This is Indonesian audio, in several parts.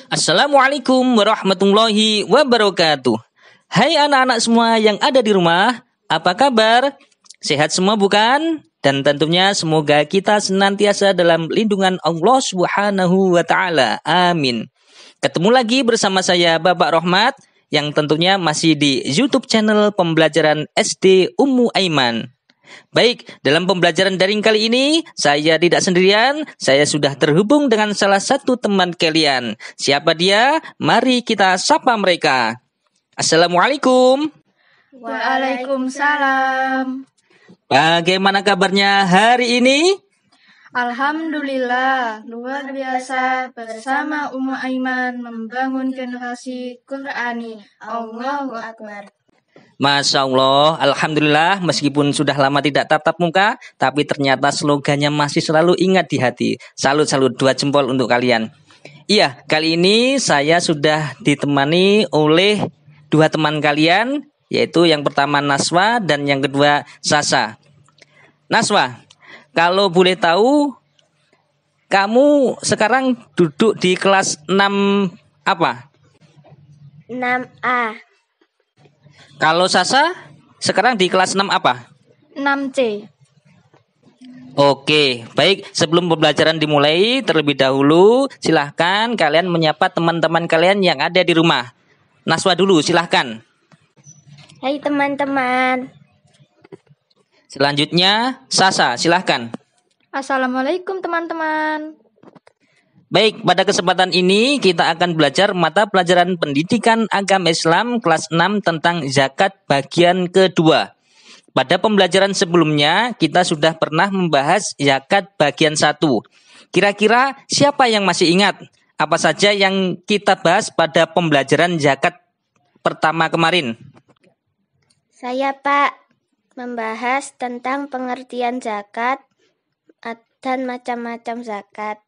Assalamualaikum warahmatullahi wabarakatuh. Hai anak-anak semua yang ada di rumah, apa kabar? Sehat semua bukan? Dan tentunya semoga kita senantiasa dalam lindungan Allah Subhanahu wa taala. Amin. Ketemu lagi bersama saya Bapak Rohmat yang tentunya masih di YouTube channel pembelajaran SD Ummu Aiman. Baik, dalam pembelajaran daring kali ini, saya tidak sendirian, saya sudah terhubung dengan salah satu teman kalian. Siapa dia? Mari kita sapa mereka. Assalamualaikum. Waalaikumsalam. Bagaimana kabarnya hari ini? Alhamdulillah, luar biasa bersama Ummu Aiman membangun generasi Qur'ani. Allahu Akbar. Masya Allah, Alhamdulillah meskipun sudah lama tidak tatap muka, tapi ternyata slogannya masih selalu ingat di hati. Salut-salut, 2 jempol untuk kalian. Iya, kali ini saya sudah ditemani oleh 2 teman kalian, yaitu yang pertama Naswa dan yang kedua Sasa. Naswa, kalau boleh tahu, kamu sekarang duduk di kelas 6 apa? 6A. Kalau Sasa sekarang di kelas 6 apa? 6C. Oke, baik. Sebelum pembelajaran dimulai, terlebih dahulu silahkan kalian menyapa teman-teman kalian yang ada di rumah. Naswa dulu, silahkan. Hai teman-teman. Selanjutnya, Sasa, silahkan. Assalamualaikum teman-teman. Baik, pada kesempatan ini kita akan belajar mata pelajaran pendidikan agama Islam kelas 6 tentang zakat bagian kedua. Pada pembelajaran sebelumnya kita sudah pernah membahas zakat bagian 1. Kira-kira siapa yang masih ingat apa saja yang kita bahas pada pembelajaran zakat pertama kemarin? Saya Pak membahas tentang pengertian zakat dan macam-macam zakat.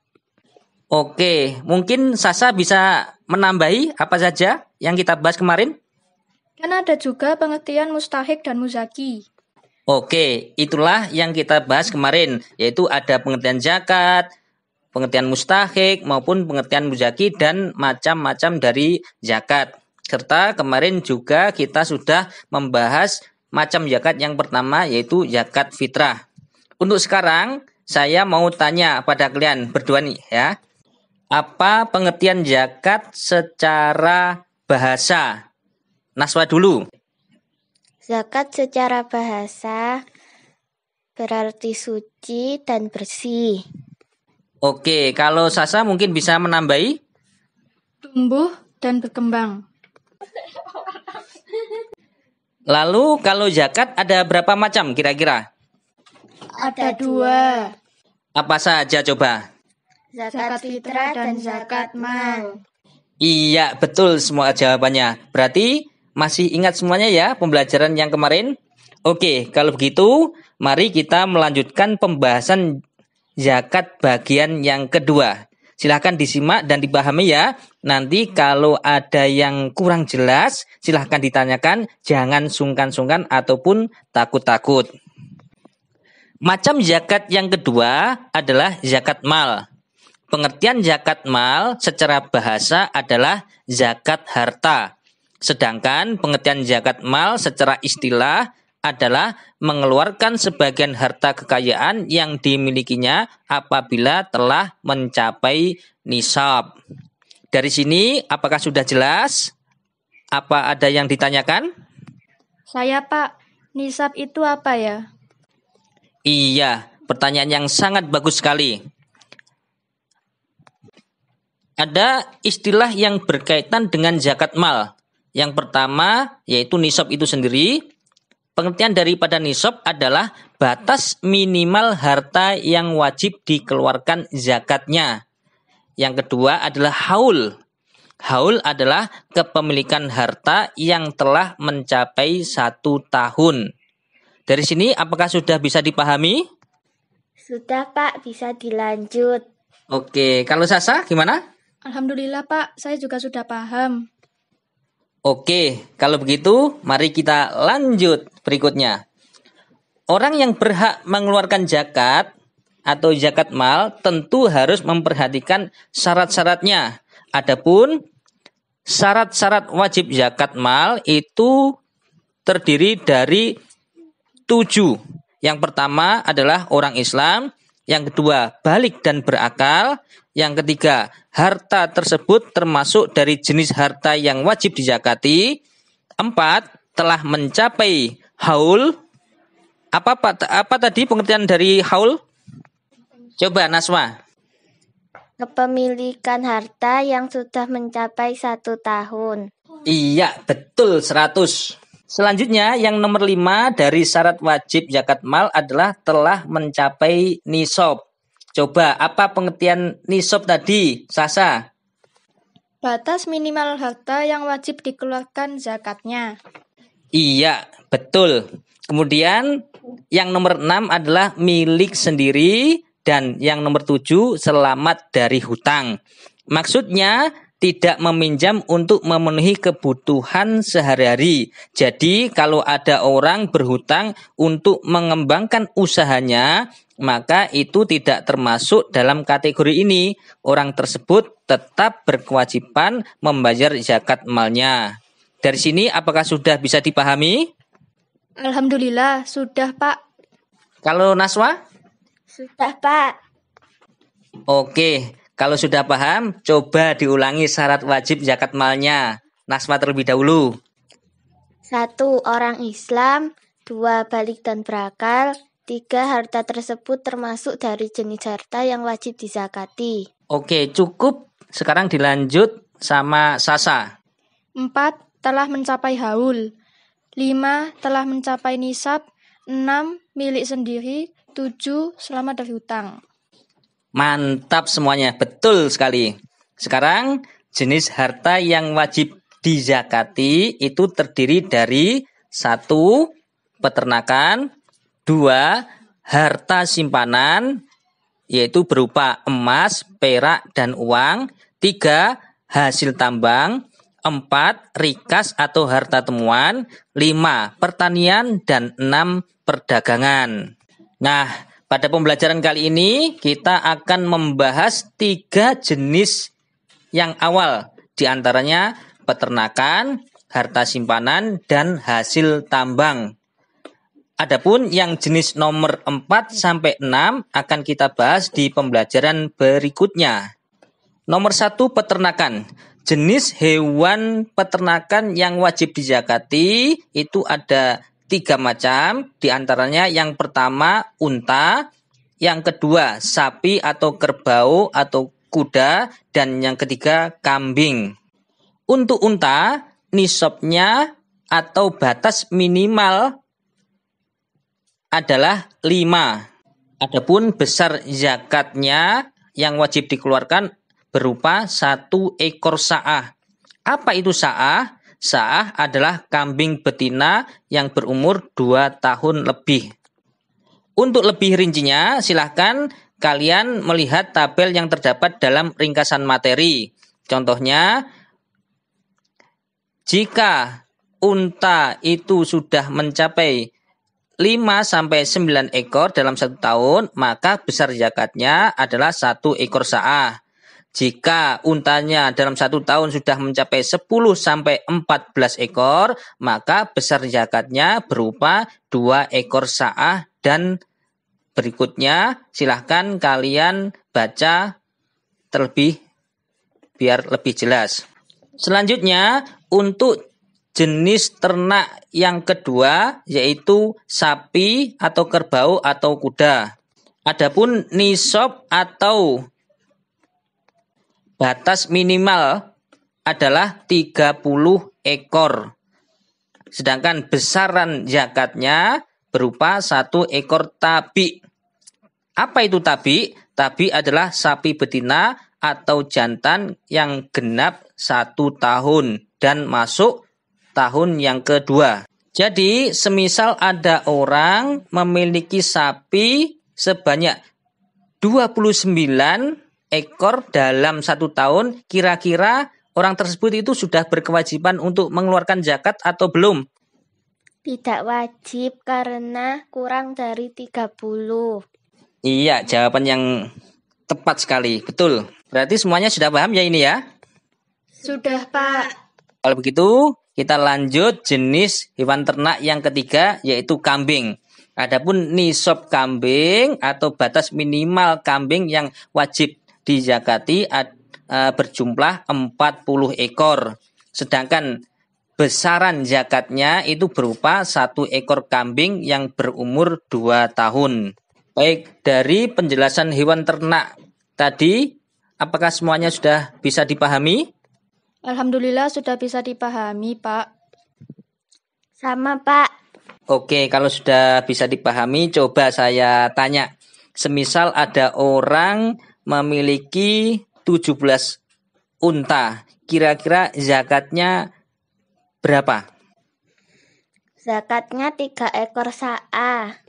Oke, mungkin Sasa bisa menambahi apa saja yang kita bahas kemarin? Kan ada juga pengertian mustahik dan muzaki. Oke, itulah yang kita bahas kemarin, yaitu ada pengertian zakat, pengertian mustahik maupun pengertian muzaki dan macam-macam dari zakat. Serta kemarin juga kita sudah membahas macam zakat yang pertama yaitu zakat fitrah. Untuk sekarang saya mau tanya pada kalian berdua nih ya. Apa pengertian zakat secara bahasa? Naswa dulu. Zakat secara bahasa berarti suci dan bersih. Oke, kalau Sasa mungkin bisa menambahi? Tumbuh dan berkembang. Lalu kalau zakat ada berapa macam kira-kira? Ada 2. Apa saja coba? Zakat fitrah dan zakat mal. Iya, betul semua jawabannya. Berarti masih ingat semuanya ya pembelajaran yang kemarin? Oke, kalau begitu mari kita melanjutkan pembahasan zakat bagian yang kedua. Silahkan disimak dan dipahami ya. Nanti kalau ada yang kurang jelas, silahkan ditanyakan. Jangan sungkan-sungkan ataupun takut-takut. Macam zakat yang kedua adalah zakat mal. Pengertian zakat mal secara bahasa adalah zakat harta. Sedangkan pengertian zakat mal secara istilah adalah mengeluarkan sebagian harta kekayaan yang dimilikinya apabila telah mencapai nisab. Dari sini apakah sudah jelas? Apa ada yang ditanyakan? Saya Pak, nisab itu apa ya? Iya, pertanyaan yang sangat bagus sekali. Ada istilah yang berkaitan dengan zakat mal. Yang pertama yaitu nisab itu sendiri. Pengertian daripada nisab adalah batas minimal harta yang wajib dikeluarkan zakatnya. Yang kedua adalah haul. Haul adalah kepemilikan harta yang telah mencapai 1 tahun. Dari sini apakah sudah bisa dipahami? Sudah Pak, bisa dilanjut. Oke, kalau Sasa gimana? Alhamdulillah Pak, saya juga sudah paham. Oke, kalau begitu mari kita lanjut berikutnya. Orang yang berhak mengeluarkan zakat atau zakat mal tentu harus memperhatikan syarat-syaratnya. Adapun syarat-syarat wajib zakat mal itu terdiri dari 7. Yang pertama adalah orang Islam, yang kedua balik dan berakal, yang ketiga harta tersebut termasuk dari jenis harta yang wajib dizakati, 4 telah mencapai haul. Apa tadi pengertian dari haul? Coba Naswa. Kepemilikan harta yang sudah mencapai 1 tahun. Iya, betul 100. Selanjutnya yang nomor 5 dari syarat wajib zakat mal adalah telah mencapai nisab. Coba apa pengertian nisab tadi, Sasa? Batas minimal harta yang wajib dikeluarkan zakatnya. Iya, betul. Kemudian yang nomor 6 adalah milik sendiri dan yang nomor 7 selamat dari hutang. Maksudnya tidak meminjam untuk memenuhi kebutuhan sehari-hari. Jadi kalau ada orang berhutang untuk mengembangkan usahanya, maka itu tidak termasuk dalam kategori ini. Orang tersebut tetap berkewajiban membayar zakat malnya. Dari sini apakah sudah bisa dipahami? Alhamdulillah, sudah Pak. Kalau Naswa? Sudah, Pak. Oke, kalau sudah paham, coba diulangi syarat wajib zakat malnya. Naswa terlebih dahulu. 1. Orang Islam. 2. Balik dan berakal. 3. Harta tersebut termasuk dari jenis harta yang wajib dizakati. Oke, cukup. Sekarang dilanjut sama Sasa. 4. Telah mencapai haul. 5. Telah mencapai nisab. 6. Milik sendiri. 7. Selamat dari hutang. Mantap semuanya, betul sekali. Sekarang jenis harta yang wajib dizakati itu terdiri dari 1. Peternakan, 2. Harta simpanan, yaitu berupa emas, perak, dan uang, 3. Hasil tambang, 4. Rikas atau harta temuan, 5. Pertanian, dan 6. Perdagangan. Nah, pada pembelajaran kali ini kita akan membahas 3 jenis yang awal, di antaranya peternakan, harta simpanan, dan hasil tambang. Adapun yang jenis nomor 4 sampai 6 akan kita bahas di pembelajaran berikutnya. Nomor 1, peternakan. Jenis hewan peternakan yang wajib dizakati itu ada 3 macam, di antaranya yang pertama unta, yang kedua sapi atau kerbau atau kuda, dan yang ketiga kambing. Untuk unta, nisabnya atau batas minimal adalah 5. Adapun besar zakatnya yang wajib dikeluarkan berupa 1 ekor sa'ah. Apa itu sa'ah? Sa'ah adalah kambing betina yang berumur 2 tahun lebih. Untuk lebih rincinya, silahkan kalian melihat tabel yang terdapat dalam ringkasan materi. Contohnya, jika unta itu sudah mencapai 5-9 ekor dalam 1 tahun, maka besar zakatnya adalah 1 ekor sa'ah. Jika untanya dalam 1 tahun sudah mencapai 10-14 ekor, maka besar zakatnya berupa 2 ekor sa'ah, dan berikutnya silahkan kalian baca terlebih biar lebih jelas. Selanjutnya untuk jenis ternak yang kedua yaitu sapi atau kerbau atau kuda. Adapun nisab atau batas minimal adalah 30 ekor. Sedangkan besaran zakatnya berupa 1 ekor tabi. Apa itu tabi? Tabi adalah sapi betina atau jantan yang genap 1 tahun dan masuk tahun yang kedua. Jadi, semisal ada orang memiliki sapi sebanyak 29 ekor dalam 1 tahun, kira-kira orang tersebut itu sudah berkewajiban untuk mengeluarkan zakat atau belum? Tidak wajib karena kurang dari 30. Iya, jawaban yang tepat sekali. Betul. Berarti semuanya sudah paham ya ini ya? Sudah, Pak. Kalau begitu, kita lanjut jenis hewan ternak yang ketiga, yaitu kambing. Adapun nisab kambing atau batas minimal kambing yang wajib dizakati berjumlah 40 ekor. Sedangkan besaran zakatnya itu berupa 1 ekor kambing yang berumur 2 tahun. Baik, dari penjelasan hewan ternak tadi, apakah semuanya sudah bisa dipahami? Alhamdulillah sudah bisa dipahami, Pak. Sama, Pak. Oke, kalau sudah bisa dipahami, coba saya tanya. Semisal ada orang memiliki 17 unta, kira-kira zakatnya berapa? Zakatnya 3 ekor sa'a.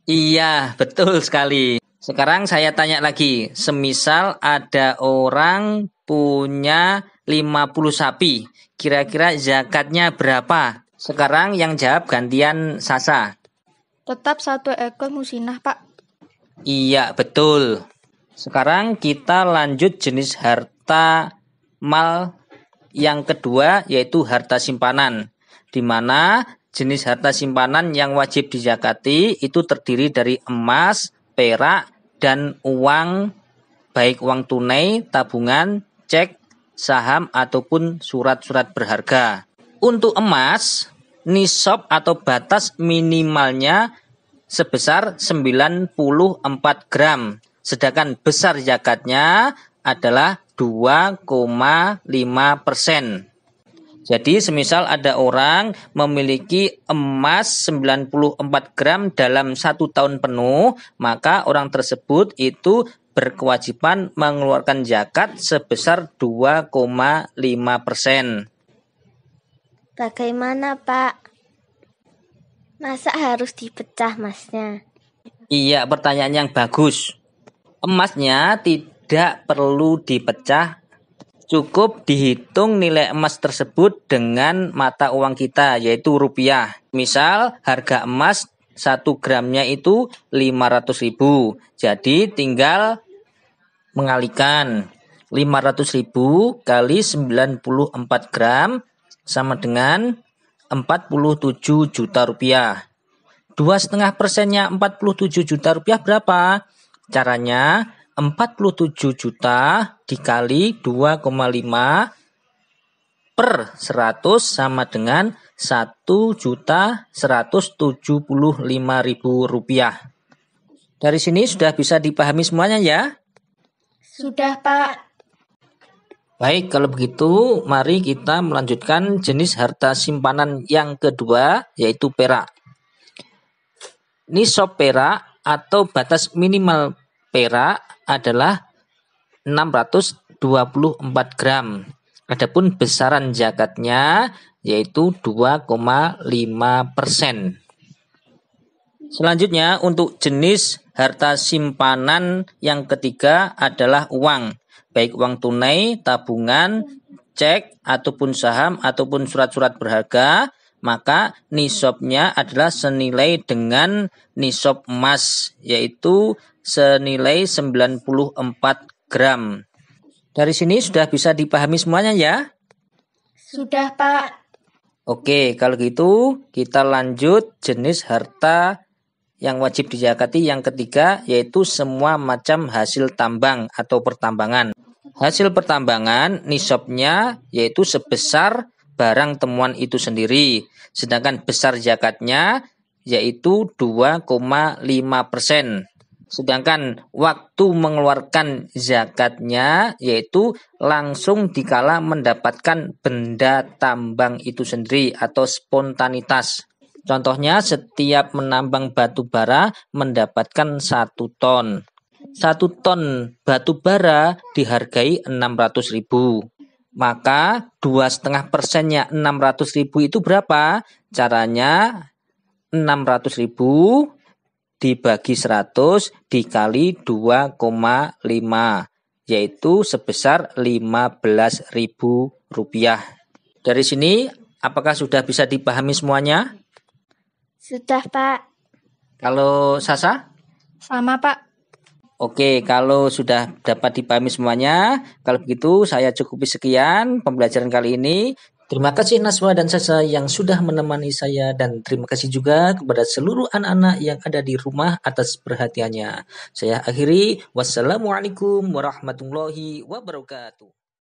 Iya, betul sekali. Sekarang saya tanya lagi. Semisal ada orang punya 50 sapi, kira-kira zakatnya berapa? Sekarang yang jawab gantian Sasa. Tetap 1 ekor musinah, Pak. Iya, betul. Sekarang kita lanjut jenis harta mal yang kedua, yaitu harta simpanan. Di mana jenis harta simpanan yang wajib dizakati itu terdiri dari emas, perak, dan uang, baik uang tunai, tabungan, cek, saham, ataupun surat-surat berharga. Untuk emas, nisab atau batas minimalnya sebesar 94 gram. Sedangkan besar zakatnya adalah 2,5%. Jadi semisal ada orang memiliki emas 94 gram dalam 1 tahun penuh, maka orang tersebut itu berkewajiban mengeluarkan zakat sebesar 2,5%. Bagaimana, Pak? Masa harus dipecah masnya? Iya, pertanyaan yang bagus. Emasnya tidak perlu dipecah, cukup dihitung nilai emas tersebut dengan mata uang kita, yaitu rupiah. Misal harga emas 1 gramnya itu 500.000. Jadi tinggal mengalihkan 500.000 kali 94 gram sama dengan 47 juta rupiah. 2,5%-nya 47 juta rupiah berapa? Caranya 47 juta dikali 2,5 per 100 sama dengan 1.175.000 rupiah. Dari sini sudah bisa dipahami semuanya ya? Sudah, Pak. Baik, kalau begitu mari kita melanjutkan jenis harta simpanan yang kedua, yaitu perak. Nisab perak atau batas minimal perak adalah 624 gram. Adapun besaran zakatnya yaitu 2,5%. Selanjutnya untuk jenis harta simpanan yang ketiga adalah uang. Baik uang tunai, tabungan, cek, ataupun saham, ataupun surat-surat berharga, maka nisabnya adalah senilai dengan nisab emas, yaitu senilai 94 gram. Dari sini sudah bisa dipahami semuanya ya? Sudah, Pak. Oke, kalau gitu kita lanjut jenis harta yang wajib dizakati yang ketiga, yaitu semua macam hasil tambang atau pertambangan. Hasil pertambangan nisabnya yaitu sebesar barang temuan itu sendiri. Sedangkan besar zakatnya yaitu 2,5%. Sedangkan waktu mengeluarkan zakatnya yaitu langsung dikala mendapatkan benda tambang itu sendiri atau spontanitas. Contohnya setiap menambang batu bara mendapatkan 1 ton. 1 ton batu bara dihargai 600.000. Maka 2,5%-nya 600.000 itu berapa? Caranya 600.000 dibagi 100 dikali 2,5, yaitu sebesar 15.000 rupiah. Dari sini apakah sudah bisa dipahami semuanya? Sudah, Pak. Kalau Sasa? Sama, Pak. Oke, kalau sudah dapat dipahami semuanya, kalau begitu saya cukupi sekian pembelajaran kali ini. Terima kasih Naswa dan Sasa yang sudah menemani saya dan terima kasih juga kepada seluruh anak-anak yang ada di rumah atas perhatiannya. Saya akhiri, wassalamualaikum warahmatullahi wabarakatuh.